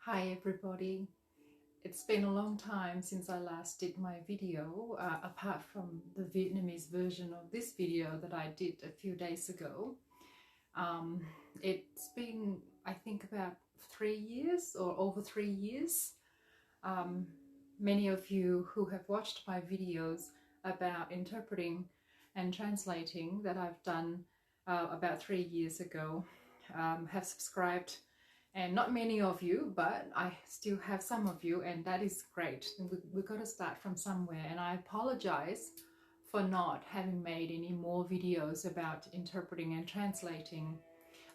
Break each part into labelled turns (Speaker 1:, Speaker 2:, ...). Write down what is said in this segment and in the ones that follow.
Speaker 1: Hi everybody. It's been a long time since I last did my video, apart from the Vietnamese version of this video that I did a few days ago. Um, it's been, I think, about 3 years or over 3 years. Um, Many of you who have watched my videos about interpreting and translating that I've done about 3 years ago have subscribed, and not many of you, but I still have some of you, and that is great. We've got to start from somewhere, and I apologize for not having made any more videos about interpreting and translating.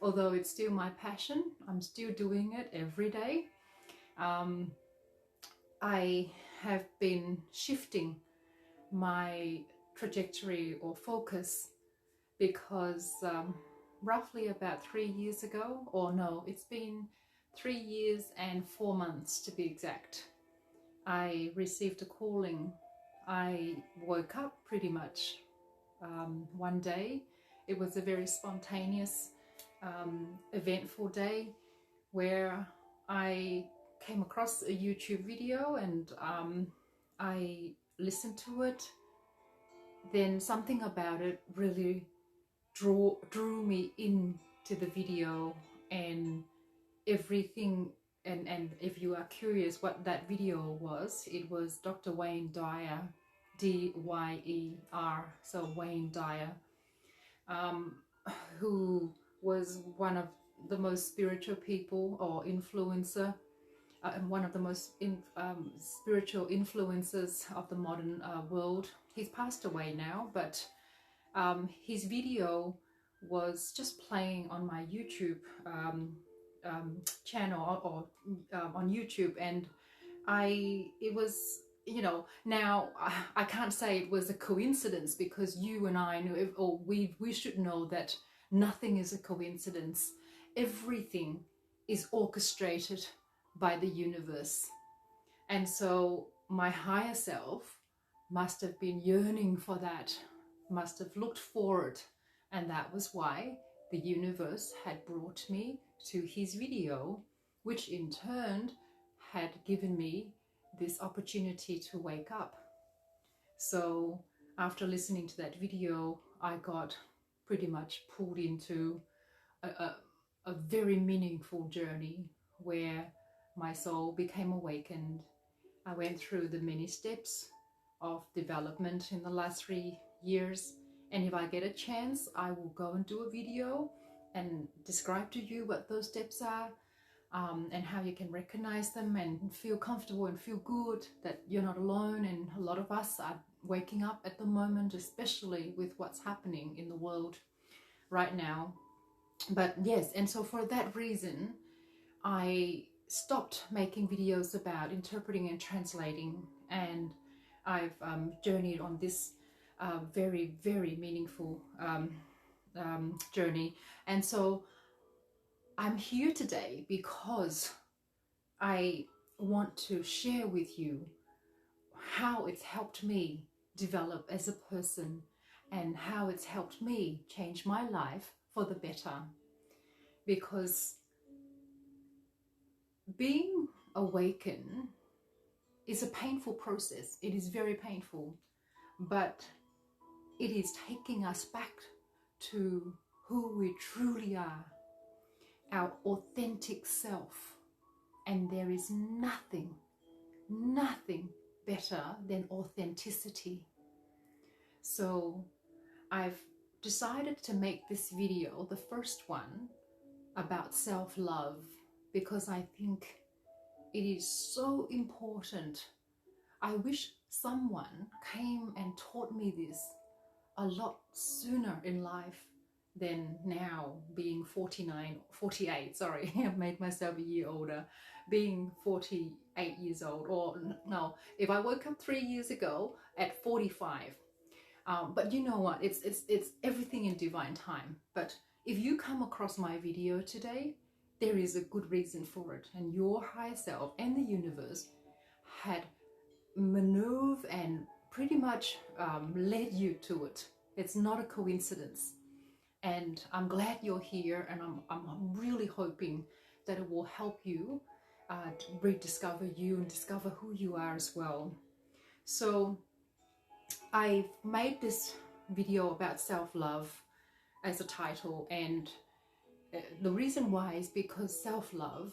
Speaker 1: Although it's still my passion, I'm still doing it every day. I have been shifting my trajectory or focus because roughly about 3 years ago, or no, it's been 3 years and 4 months to be exact, I received a calling. I woke up pretty much one day. It was a very spontaneous, eventful day where I came across a YouTube video and I listened to it. Then something about it really drew me into the video and everything. And if you are curious what that video was, it was Dr. Wayne Dyer, D-Y-E-R, so Wayne Dyer, um, who was one of the most spiritual people or influencer, and one of the most spiritual influencers of the modern world. He's passed away now, but his video was just playing on my YouTube channel, or on YouTube, and it was, now I can't say it was a coincidence, because you and I know, or we should know that nothing is a coincidence. Everything is orchestrated by the universe. And so my higher self must have been yearning for that, must have looked for it, and that was why the universe had brought me to his video, which in turn had given me this opportunity to wake up. So after listening to that video, I got pretty much pulled into a very meaningful journey where my soul became awakened. I went through the many steps of development in the last 3 years, and if I get a chance, I will go and do a video and describe to you what those steps are, and how you can recognize them and feel comfortable and feel good that you're not alone. And a lot of us are waking up at the moment, especially with what's happening in the world right now. But yes, and so for that reason, I stopped making videos about interpreting and translating, and I've journeyed on this very, very meaningful journey. And so I'm here today because I want to share with you how it's helped me develop as a person and how it's helped me change my life for the better. Because being awakened is a painful process. It is very painful, but it is taking us back to who we truly are, our authentic self. And there is nothing better than authenticity. So I've decided to make this video, the first one, about self-love, because I think it is so important. I wish someone came and taught me this a lot sooner in life than now, being 48, sorry, I've made myself a year older, being 48 years old, or no, if I woke up 3 years ago at 45. But you know what, it's everything in divine time. But if you come across my video today, there is a good reason for it, and your higher self and the universe had maneuvered and pretty much led you to it. It's not a coincidence. And I'm glad you're here, and I'm really hoping that it will help you rediscover you and discover who you are as well. So I've made this video about self-love as a title, and the reason why is because self-love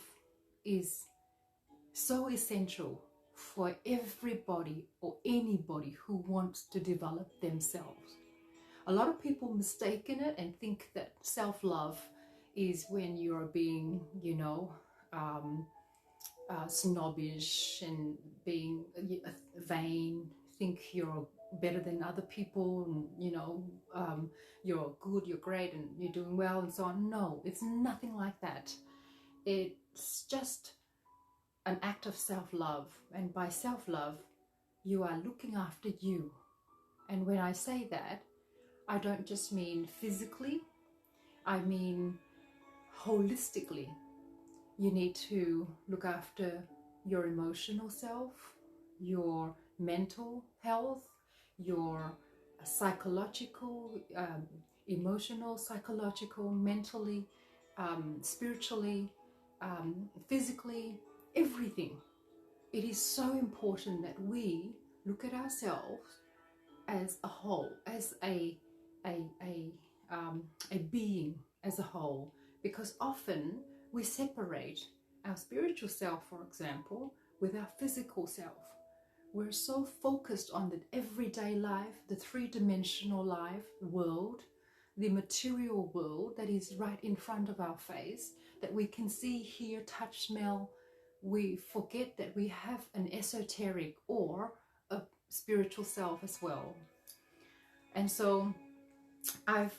Speaker 1: is so essential for everybody or anybody who wants to develop themselves. A lot of people mistaken it and think that self-love is when you're being, you know, snobbish and being vain, think you're better than other people, and you know, you're good, you're great, and you're doing well, and so on. No, it's nothing like that. It's just an act of self-love, and by self-love, you are looking after you. And when I say that, I don't just mean physically, I mean holistically. You need to look after your emotional self, your mental health, your psychological, emotional, psychological, mentally, spiritually, physically, everything. It is so important that we look at ourselves as a whole, as a being as a whole, because often we separate our spiritual self, for example, with our physical self. We're so focused on the everyday life, the three-dimensional life, world, the material world that is right in front of our face, that we can see, hear, touch, smell. We forget that we have an esoteric or a spiritual self as well. And so I've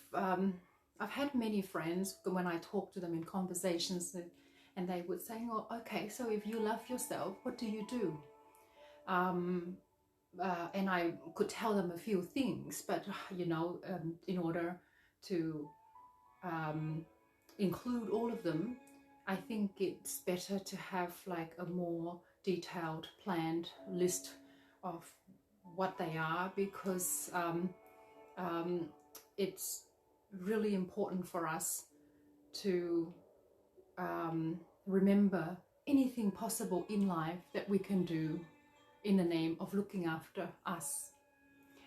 Speaker 1: had many friends when I talk to them in conversations, and they would say, "Oh, okay, so if you love yourself, what do you do?" And I could tell them a few things, but you know, in order to include all of them, I think it's better to have like a more detailed, planned list of what they are, because it's really important for us to remember anything possible in life that we can do in the name of looking after us.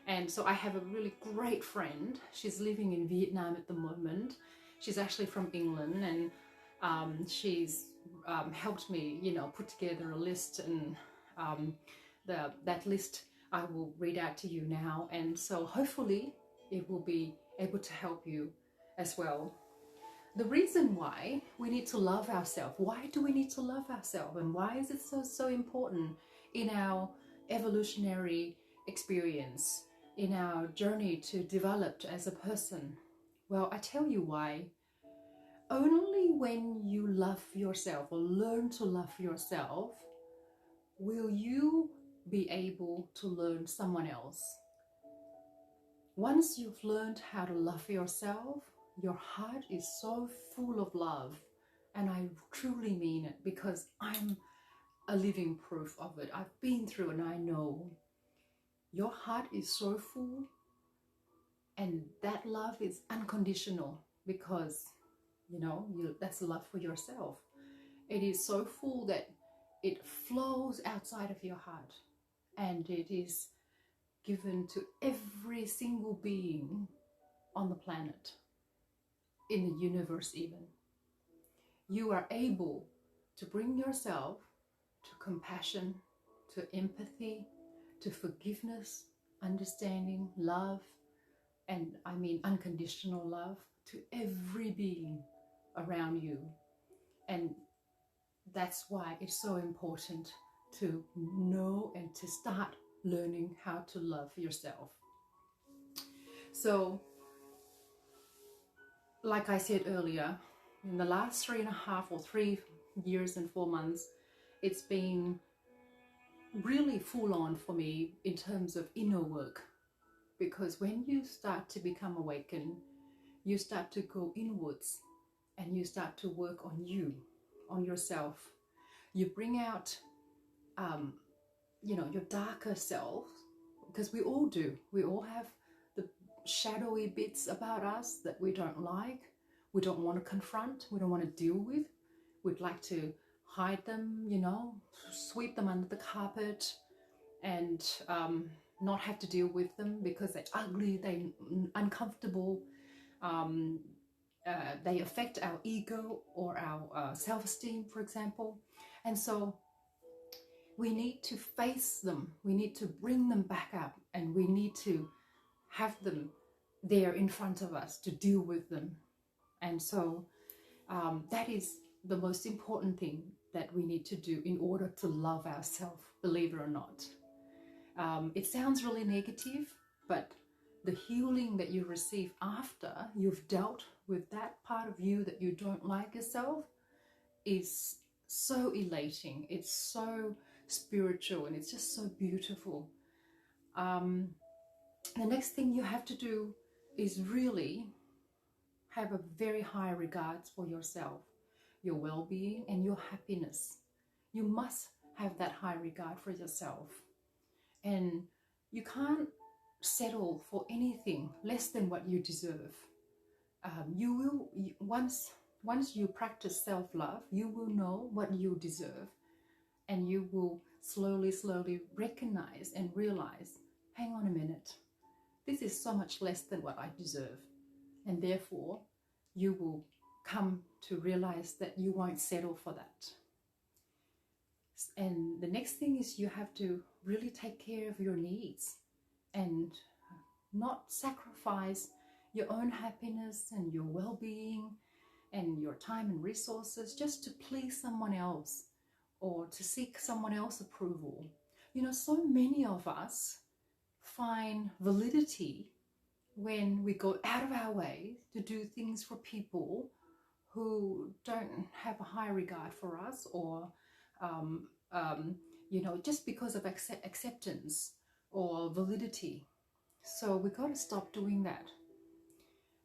Speaker 1: And so I have a really great friend. She's living in Vietnam at the moment. She's actually from England, and she's helped me, you know, put together a list, and that list I will read out to you now. And so hopefully it will be able to help you as well. The reason why we need to love ourselves, why do we need to love ourselves, and why is it so important in our evolutionary experience, in our journey to develop as a person? Well, I tell you why. Only when you love yourself or learn to love yourself will you be able to learn someone else. Once you've learned how to love yourself, your heart is so full of love. And I truly mean it, because I'm a living proof of it. I've been through, and I know your heart is so full, and that love is unconditional, because you know, that's love for yourself. It is so full that it flows outside of your heart, and it is given to every single being on the planet, in the universe even. You are able to bring yourself to compassion, to empathy, to forgiveness, understanding, love, and I mean unconditional love, to every being around you. And that's why it's so important to know and to start learning how to love yourself. So, like I said earlier, in the last 3.5 or 3 years and 4 months, it's been really full on for me in terms of inner work. Because when you start to become awakened, you start to go inwards, and you start to work on you, on yourself. You bring out, you know, your darker self, because we all do. We all have the shadowy bits about us that we don't like, we don't want to confront, we don't want to deal with. We'd like to hide them, you know, sweep them under the carpet, and not have to deal with them because they're ugly, they're uncomfortable, they affect our ego or our self-esteem, for example. And so we need to face them, we need to bring them back up, and we need to have them there in front of us to deal with them. And so that is the most important thing that we need to do in order to love ourselves, believe it or not. It sounds really negative, but the healing that you receive after you've dealt with that part of you that you don't like yourself is so elating. It's so spiritual, and it's just so beautiful. The next thing you have to do is really have a very high regards for yourself, your well-being and your happiness. You must have that high regard for yourself. And you can't settle for anything less than what you deserve. Once you practice self-love, you will know what you deserve, and you will slowly recognize and realize, hang on a minute, this is so much less than what I deserve. And therefore, you will come to realize that you won't settle for that. And the next thing is you have to really take care of your needs and not sacrifice your own happiness and your well-being and your time and resources just to please someone else or to seek someone else's approval. You know, so many of us find validity when we go out of our way to do things for people who don't have a high regard for us, or you know, just because of acceptance or validity. So we got to stop doing that.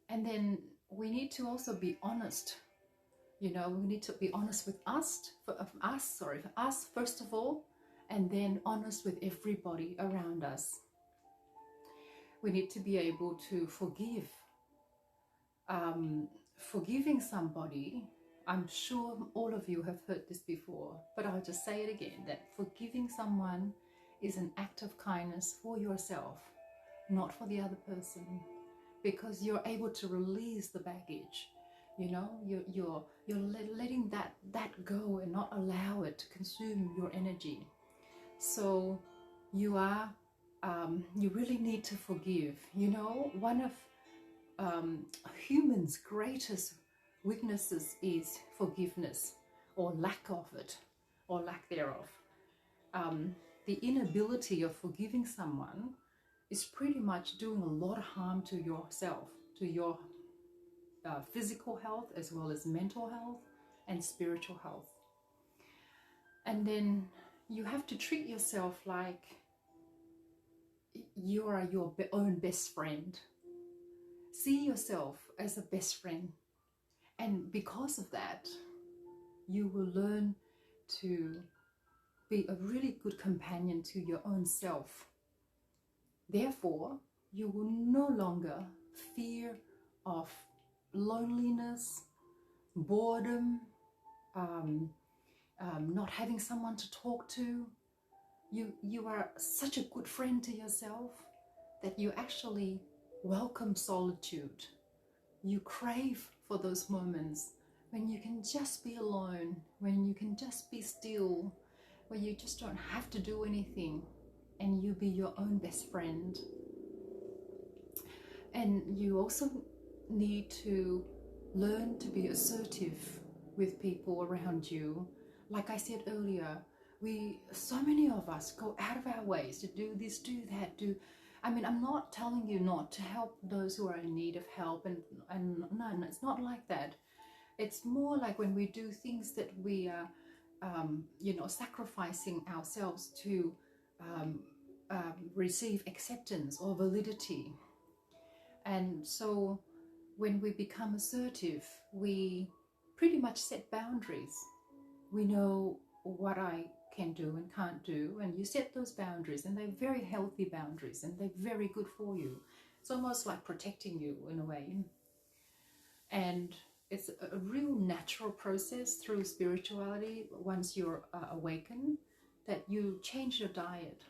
Speaker 1: And then we need to also be honest. You know, we need to be honest with us first of all, and then honest with everybody around us. We need to be able to forgive. Forgiving somebody, I'm sure all of you have heard this before, but I'll just say it again, that forgiving someone is an act of kindness for yourself, not for the other person, because you're able to release the baggage. You know, you're letting that go and not allow it to consume your energy. So you really need to forgive. You know, one of humans' greatest weaknesses is forgiveness, or lack of it, or lack thereof. The inability of forgiving someone is pretty much doing a lot of harm to yourself, to your physical health, as well as mental health and spiritual health. And then you have to treat yourself like you are your own best friend. See yourself as a best friend. And because of that, you will learn to be a really good companion to your own self. Therefore, you will no longer fear of loneliness, boredom, not having someone to talk to. You are such a good friend to yourself that you actually welcome solitude. You crave for those moments when you can just be alone, when you can just be still, where you just don't have to do anything, and you be your own best friend. And you also need to learn to be assertive with people around you. Like I said earlier, so many of us go out of our ways to do this, do that, I mean, I'm not telling you not to help those who are in need of help, and no, it's not like that. It's more like when we do things that we are, you know, sacrificing ourselves to receive acceptance or validity. And so when we become assertive, we pretty much set boundaries. We know what I can do and can't do, and you set those boundaries, and they're very healthy boundaries, and they're very good for you. It's almost like protecting you in a way. And it's a real natural process through spirituality. Once you're awakened, that you change your diet.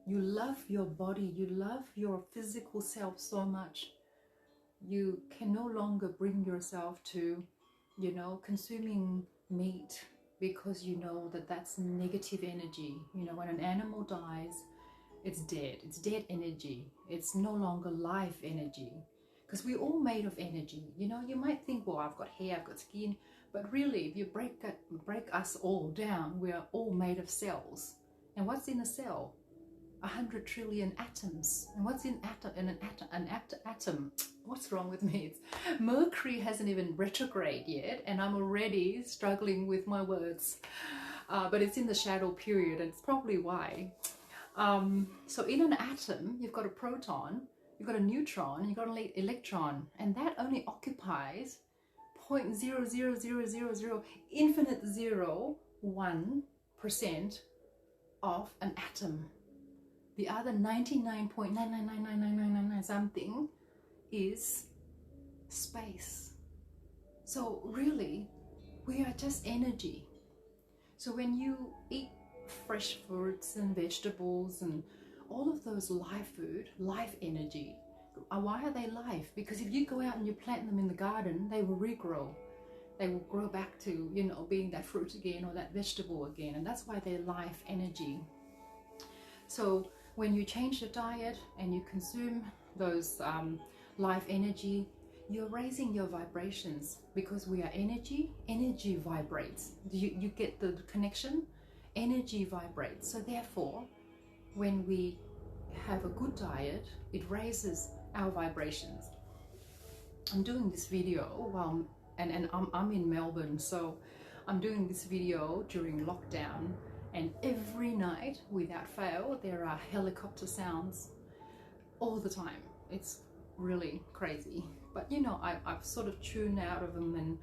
Speaker 1: You love your body, you love your physical self so much. You can no longer bring yourself to, you know, consuming meat, because you know that that's negative energy. You know, when an animal dies, it's dead. It's dead energy. It's no longer life energy. Because we're all made of energy. You know, you might think, well, I've got hair, I've got skin. But really, if you break us all down, we are all made of cells. And what's in a cell? 100 trillion atoms. And what's in an atom? What's wrong with me? Mercury hasn't even retrograde yet, and I'm already struggling with my words. But it's in the shadow period, and it's probably why. So in an atom, you've got a proton, you've got a neutron, you've got an electron, and that only occupies 0.00000 infinite 1% of an atom. The other 99.9999999 something is space. So really, we are just energy. So when you eat fresh fruits and vegetables and all of those live food, life energy, why are they life? Because if you go out and you plant them in the garden, they will regrow. They will grow back to, you know, being that fruit again or that vegetable again. And that's why they're life energy. So when you change your diet and you consume those life energy, you're raising your vibrations, because we are energy. Energy vibrates. You get the connection? Energy vibrates. So therefore, when we have a good diet, it raises our vibrations. I'm doing this video and I'm in Melbourne, so I'm doing this video during lockdown, and every night without fail there are helicopter sounds all the time. It's really crazy, but you know, I've sort of tuned out of them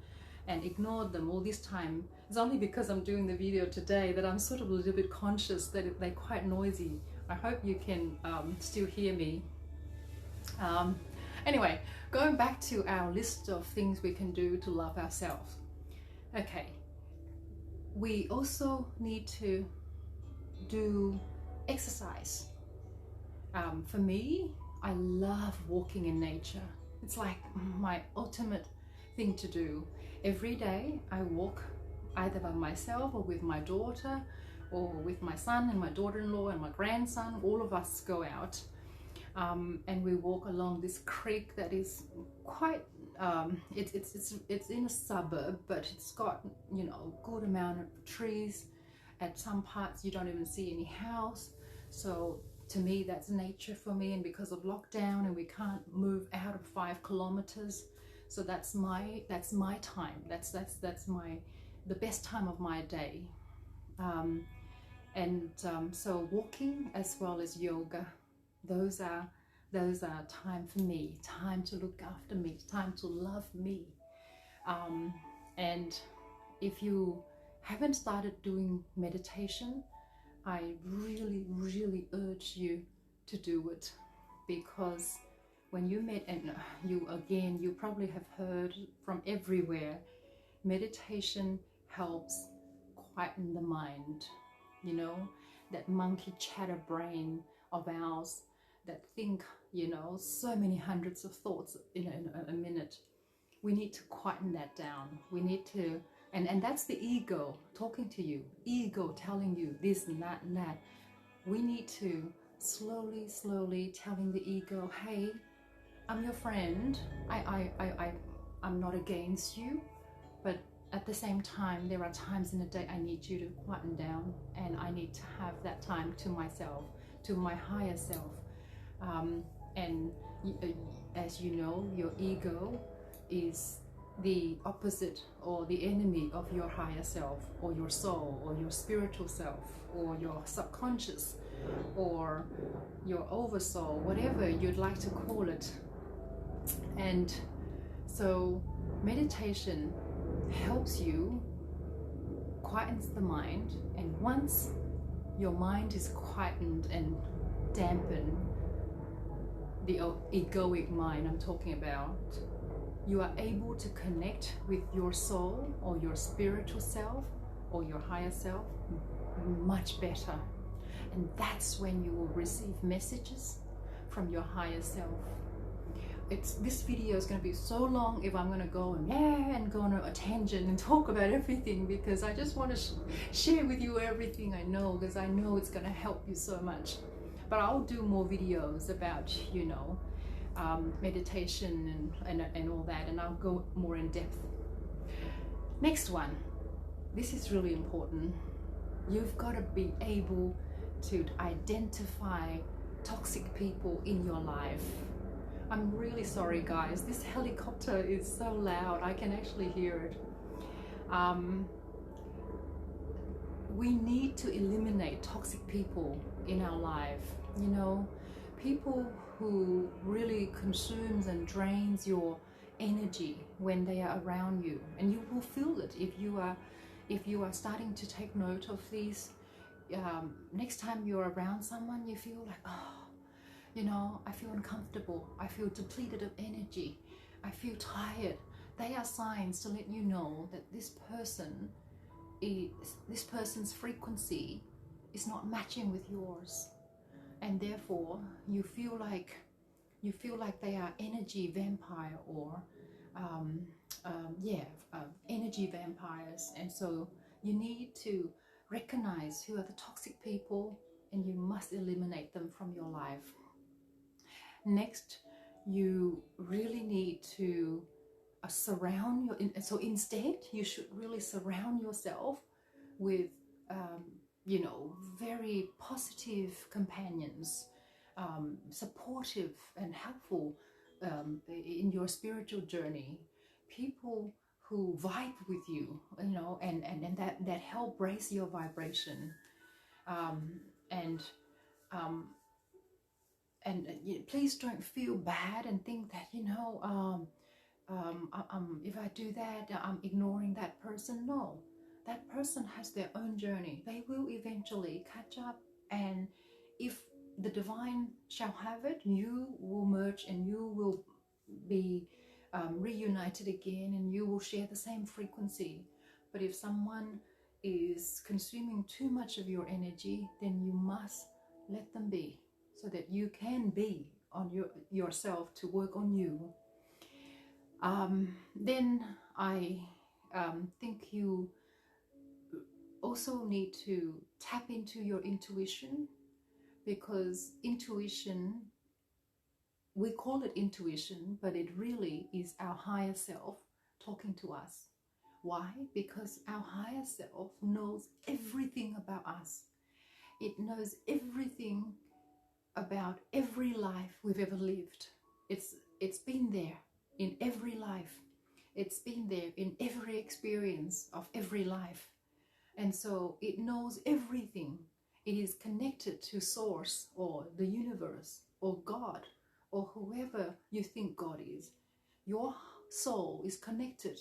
Speaker 1: and ignored them all this time. It's only because I'm doing the video today that I'm sort of a little bit conscious that they're quite noisy. I hope you can still hear me. Anyway, going back to our list of things we can do to love ourselves. Okay, we also need to do exercise. For me, I love walking in nature. It's like my ultimate thing to do. Every day I walk either by myself or with my daughter, or with my son and my daughter-in-law and my grandson. All of us go out and we walk along this creek that is quite it's in a suburb, but it's got, you know, good amount of trees. At some parts you don't even see any house. So to me, that's nature for me. And because of lockdown and we can't move out of 5 kilometers, so that's my time. That's the best time of my day. So walking as well as yoga, those are time for me, time to look after me, time to love me. And if you haven't started doing meditation, I really, really urge you to do it, because when you you probably have heard from everywhere, meditation helps quieten the mind. You know, that monkey chatter brain of ours that think, you know, so many hundreds of thoughts in a minute. We need to quieten that down. We need to, and that's the ego talking to you, ego telling you this and that and that. We need to slowly telling the ego, hey, I'm your friend. I'm not against you, but at the same time, there are times in the day I need you to quieten down, and I need to have that time to myself, to my higher self. As you know, your ego is the opposite or the enemy of your higher self, or your soul, or your spiritual self, or your subconscious, or your oversoul, whatever you'd like to call it. And so meditation helps you, quietens the mind, and once your mind is quietened and dampened, the egoic mind I'm talking about, you are able to connect with your soul or your spiritual self or your higher self much better. And that's when you will receive messages from your higher self. This video is going to be so long if I'm going to go and go on a tangent and talk about everything, because I just want to share with you everything I know, because I know it's going to help you so much. But I'll do more videos about, you know, meditation and all that, and I'll go more in depth. Next one, this is really important. You've got to be able to identify toxic people in your life. I'm really sorry guys, this helicopter is so loud, I can actually hear it. We need to eliminate toxic people in our life. You know, people who really consumes and drains your energy when they are around you, and you will feel it if you are starting to take note of these. Next time you're around someone, you feel like, oh, you know, I feel uncomfortable, I feel depleted of energy, I feel tired. They are signs to let you know that this person's frequency is not matching with yours, and therefore you feel like they are energy vampire or energy vampires. And so you need to recognize who are the toxic people, and you must eliminate them from your life. Next, you really need to surround so instead you should really surround yourself with you know, very positive companions, supportive and helpful in your spiritual journey, people who vibe with you, you know, and that help raise your vibration. And please don't feel bad and think that, you know, if I do that, I'm ignoring that person. No, that person has their own journey. They will eventually catch up, and if the divine shall have it, you will merge and you will be reunited again, and you will share the same frequency. But if someone is consuming too much of your energy, then you must let them be, so that you can be on yourself to work on you. Then I think you also need to tap into your intuition, because intuition, we call it intuition, but it really is our higher self talking to us. Why? Because our higher self knows everything about us. It knows everything about every life we've ever lived. It's been there in every life. It's been there in every experience of every life. And so it knows everything. It is connected to source or the universe or God or whoever you think God is. Your soul is connected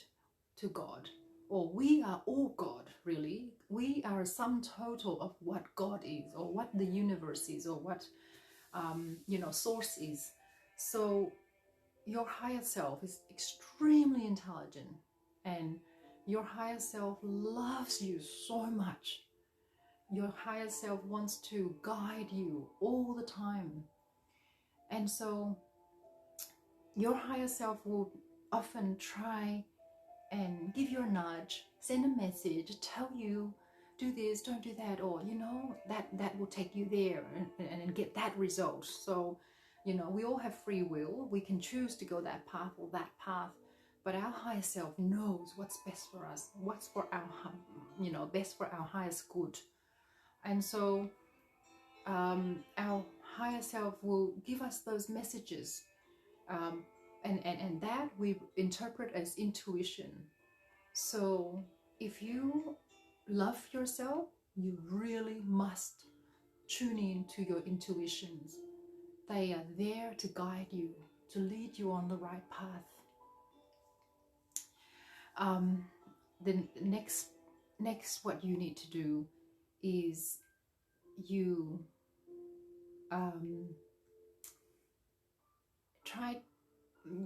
Speaker 1: to God, or we are all God, really. We are a sum total of what God is, or what the universe is, or what you know, source is. So your higher self is extremely intelligent, and your higher self loves you so much. Your higher self wants to guide you all the time. And so your higher self will often try and give you a nudge, send a message, tell you, do this, don't do that, or, you know, that will take you there and get that result. So, you know, we all have free will. We can choose to go that path or that path, but our higher self knows what's best for us, what's for our, you know, best for our highest good. And so our higher self will give us those messages, and that we interpret as intuition. So if you love yourself, you really must tune in to your intuitions. They are there to guide you, to lead you on the right path. The next what you need to do is you try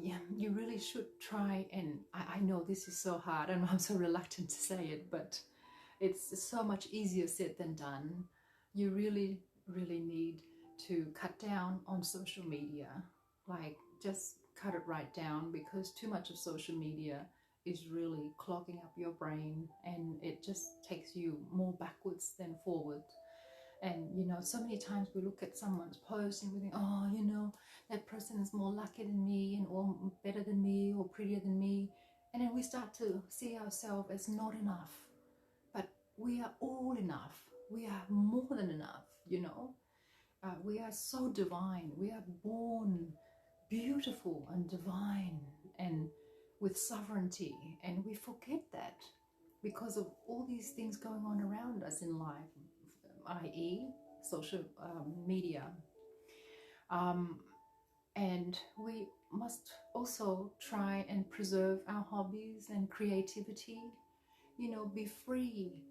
Speaker 1: yeah, you really should try, and I know this is so hard and I'm so reluctant to say it, but it's so much easier said than done. You really, really need to cut down on social media. Like, just cut it right down, because too much of social media is really clogging up your brain, and it just takes you more backwards than forward. And so many times we look at someone's post and we think, oh, that person is more lucky than me, and or better than me, or prettier than me. And then we start to see ourselves as not enough. But we are all enough. We are more than enough. We are so divine. We are born beautiful and divine and with sovereignty. And we forget that because of all these things going on around us in life, i.e. social media. And we must also try and preserve our hobbies and creativity. Be free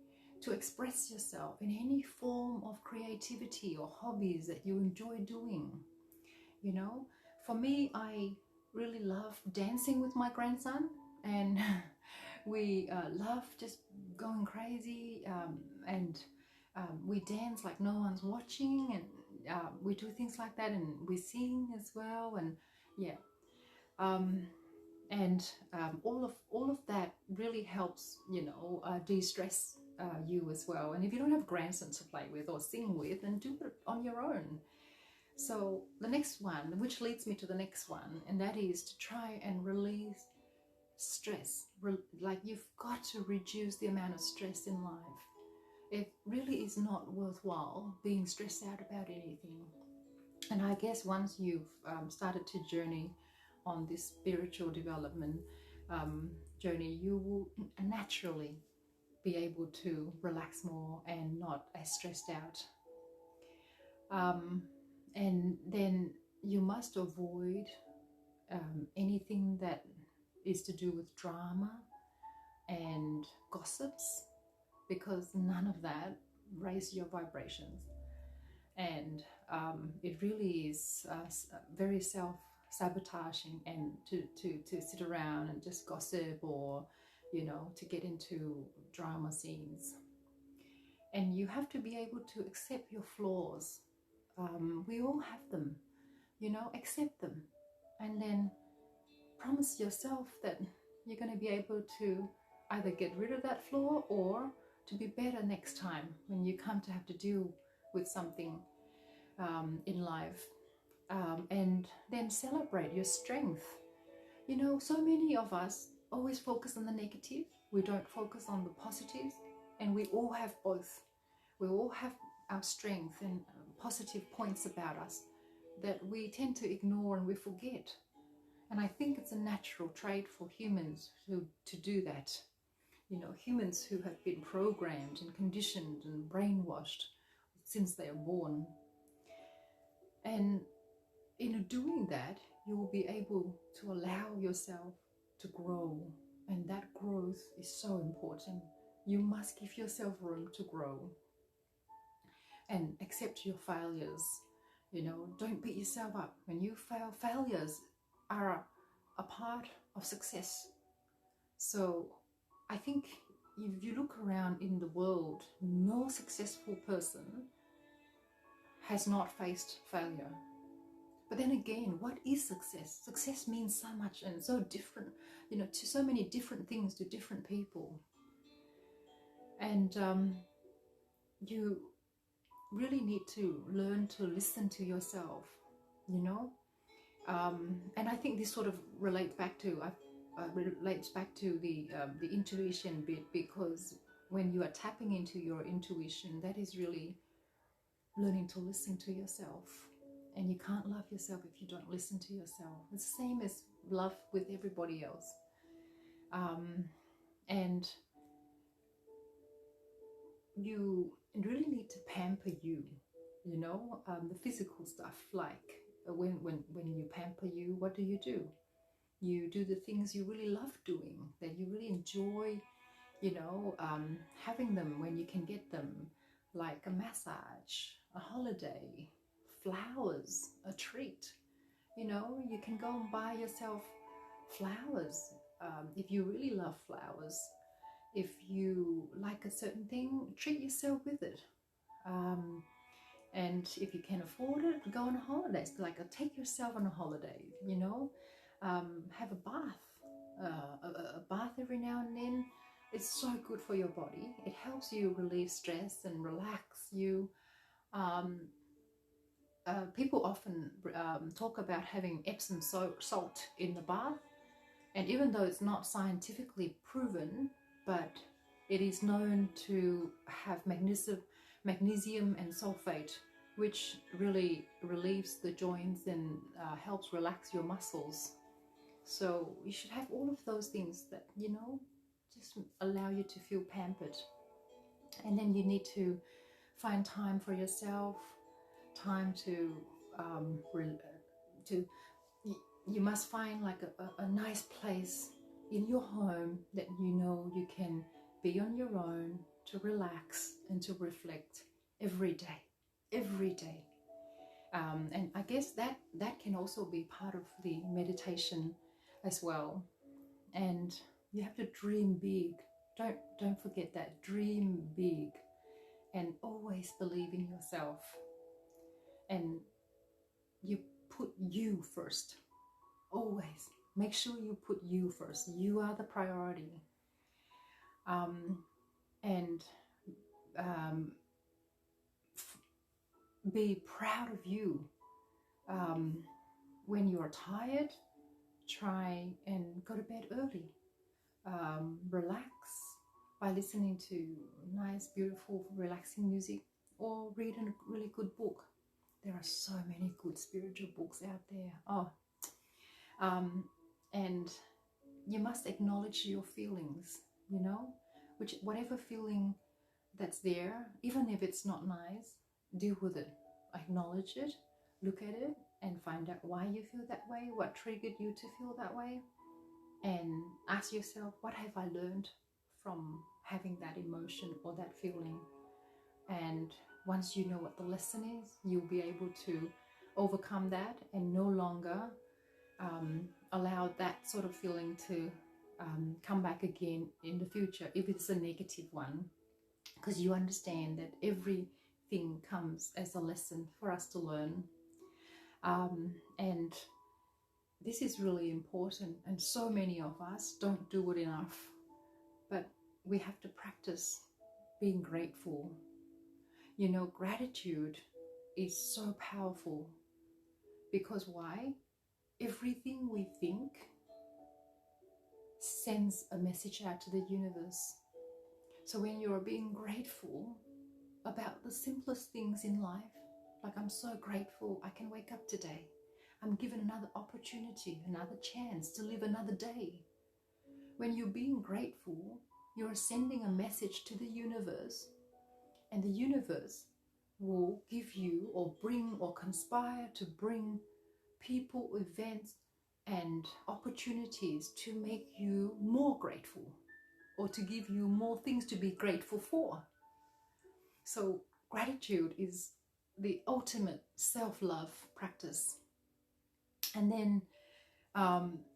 Speaker 1: to express yourself in any form of creativity or hobbies that you enjoy doing. For me, I really love dancing with my grandson, and we love just going crazy, and we dance like no one's watching, and we do things like that, and we sing as well, and yeah. And all of that really helps, de-stress you as well. And if you don't have grandsons to play with or sing with, then do it on your own. So the next one, which leads me to the next one, and that is to try and release stress. Like, you've got to reduce the amount of stress in life. It really is not worthwhile being stressed out about anything. And I guess once you've started to journey on this spiritual development journey, you will naturally be able to relax more and not as stressed out. And then you must avoid anything that is to do with drama and gossips, because none of that raise your vibrations. And it really is very self-sabotaging, and to sit around and just gossip, or to get into drama scenes. And you have to be able to accept your flaws. We all have them. Accept them, and then promise yourself that you're going to be able to either get rid of that flaw, or to be better next time when you come to have to deal with something in life. And then celebrate your strength. So many of us always focus on the negative. We don't focus on the positives, and we all have both. We all have our strength and positive points about us that we tend to ignore and we forget. And I think it's a natural trait for humans to do that. Humans who have been programmed and conditioned and brainwashed since they are born. And in doing that, you will be able to allow yourself to grow. And that growth is so important. You must give yourself room to grow. And accept your failures. Don't beat yourself up. When you fail, failures are a part of success. So I think if you look around in the world, no successful person has not faced failure. But then again, what is success? Success means so much and so different, to so many different things to different people. And you really need to learn to listen to yourself, and I think this sort of relates back to the intuition bit, because when you are tapping into your intuition, that is really learning to listen to yourself. And you can't love yourself if you don't listen to yourself. It's the same as love with everybody else. And you really need to pamper you, the physical stuff. Like when you pamper you, what do? You do the things you really love doing, that you really enjoy, having them when you can get them, like a massage, a holiday, flowers, a treat, You know, you can go and buy yourself flowers if you really love flowers. If you like a certain thing, treat yourself with it. Um, and if you can afford it, go on holidays. Like take yourself on a holiday, you know. Have a bath, a bath every now and then. It's so good for your body. It helps you relieve stress and relax you. Um, People often talk about having Epsom salt in the bath, and even though it's not scientifically proven, but it is known to have magnesium and sulfate, which really relieves the joints and helps relax your muscles. So you should have all of those things that, you know, just allow you to feel pampered. And then you need to find time for yourself, time to to you must find like a nice place in your home that you know you can be on your own, to relax and to reflect every day, every day. And I guess that can also be part of the meditation as well. And you have to dream big. Don't forget that. Dream big and always believe in yourself. And you put you first. Always make sure you put you first. You are the priority. And be proud of you. When you're tired, try and go to bed early. Relax by listening to nice, beautiful, relaxing music, or read a really good book. There are so many good spiritual books out there. And you must acknowledge your feelings, you know, whatever feeling that's there, even if it's not nice, deal with it, acknowledge it, look at it, and find out why you feel that way, what triggered you to feel that way, and ask yourself, what have I learned from having that emotion or that feeling? And once you know what the lesson is, you'll be able to overcome that and no longer allow that sort of feeling to come back again in the future if it's a negative one, because you understand that everything comes as a lesson for us to learn. And this is really important, and so many of us don't do it enough, but we have to practice being grateful. You know, gratitude is so powerful, because why? Everything we think sends a message out to the universe. So when you're being grateful about the simplest things in life, like I'm so grateful I can wake up today, I'm given another opportunity, another chance to live another day. When you're being grateful, you're sending a message to the universe, and the universe will give you or bring or conspire to bring people, events, and opportunities to make you more grateful, or to give you more things to be grateful for. So gratitude is the ultimate self-love practice. And then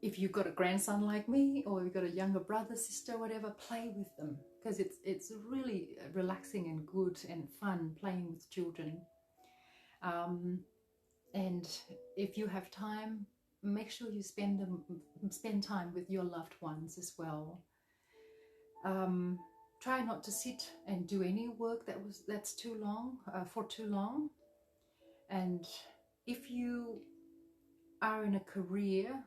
Speaker 1: if you've got a grandson like me, or you've got a younger brother, sister, whatever, play with them, because it's really relaxing and good and fun playing with children. And if you have time, make sure you spend time with your loved ones as well. Try not to sit and do any work that's too long, for too long. And if you are in a career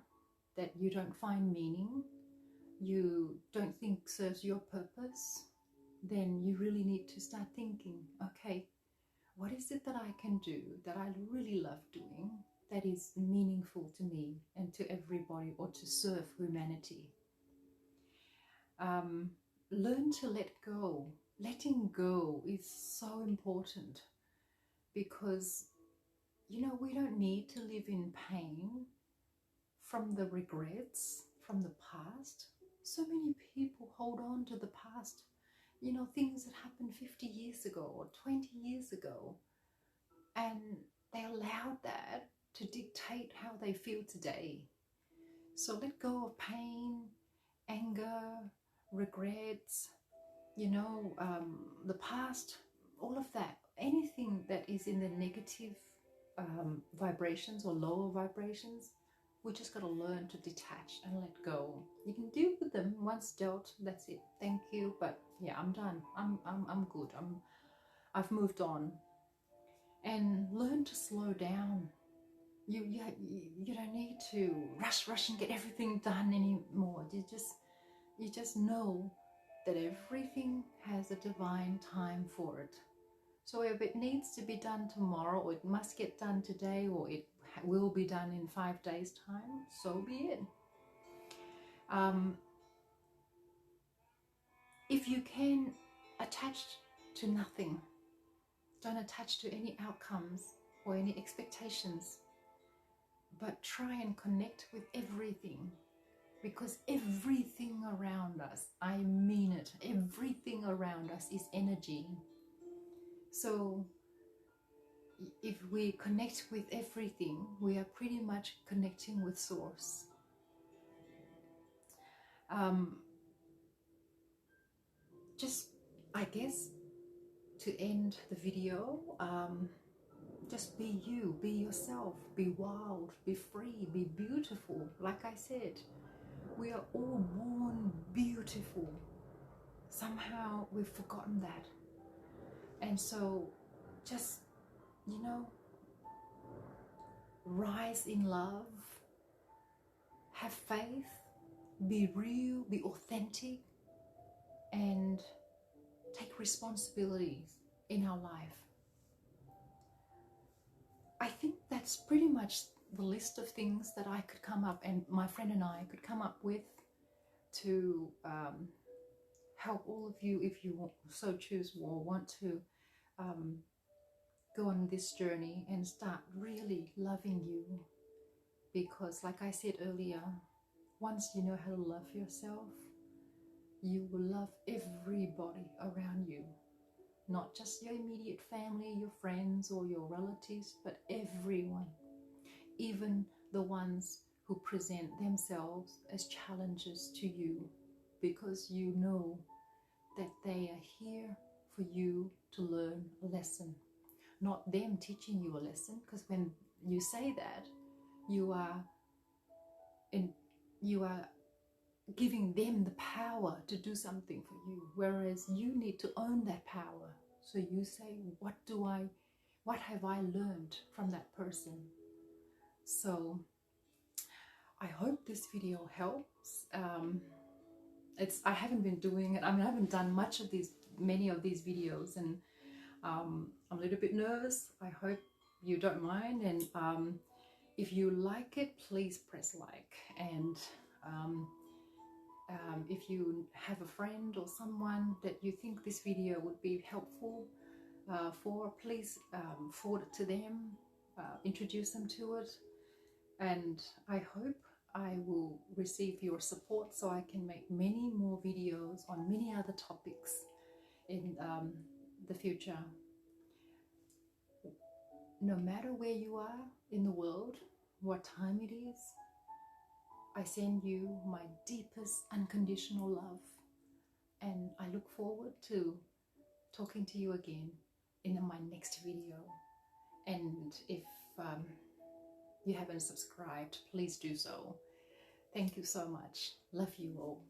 Speaker 1: that you don't find meaning, you don't think serves your purpose, then you really need to start thinking, okay, what is it that I can do that I really love doing, that is meaningful to me and to everybody, or to serve humanity? Learn to let go. Letting go is so important, because, you know, we don't need to live in pain from the regrets from the past. So many people hold on to the past, you know, things that happened 50 years ago or 20 years ago, and they allowed that to dictate how they feel today. So let go of pain, anger, regrets, you know, the past, all of that. Anything that is in the negative vibrations or lower vibrations, we just got to learn to detach and let go. You can deal with them once dealt. That's it. Thank you. But yeah, I'm done. I'm good. I've moved on. And learn to slow down. You don't need to rush and get everything done anymore. You just know that everything has a divine time for it. So if it needs to be done tomorrow, or it must get done today, or it will be done in 5 days' time, so be it. If you can attach to nothing, don't attach to any outcomes or any expectations, but try and connect with everything, because everything around us, I mean it, everything around us is energy. So if we connect with everything, we are pretty much connecting with source. Just, I guess, to end the video, just be you, be yourself, be wild, be free, be beautiful. Like I said, we are all born beautiful. Somehow we've forgotten that. And so just, you know, rise in love, have faith, be real, be authentic, and take responsibilities in our life. I think that's pretty much the list of things that I could come up, and my friend and I could come up with, to help all of you, if you so choose or want to go on this journey and start really loving you. Because like I said earlier, once you know how to love yourself, you will love everybody around you. Not just your immediate family, your friends or your relatives, but everyone. Even the ones who present themselves as challenges to you, because you know that they are here for you to learn a lesson. Not them teaching you a lesson, because when you say that, you are giving them the power to do something for you, whereas you need to own that power. So you say, what have I learned from that person? So I hope this video helps. I haven't been doing it. I mean, I haven't done many of these videos, and I'm a little bit nervous. I hope you don't mind. And if you like it, please press like. And if you have a friend or someone that you think this video would be helpful for, please forward it to them, introduce them to it. And I hope I will receive your support so I can make many more videos on many other topics in the future. No matter where you are in the world, what time it is, I send you my deepest unconditional love, and I look forward to talking to you again in my next video. And if you haven't subscribed, please do so. Thank you so much. Love you all.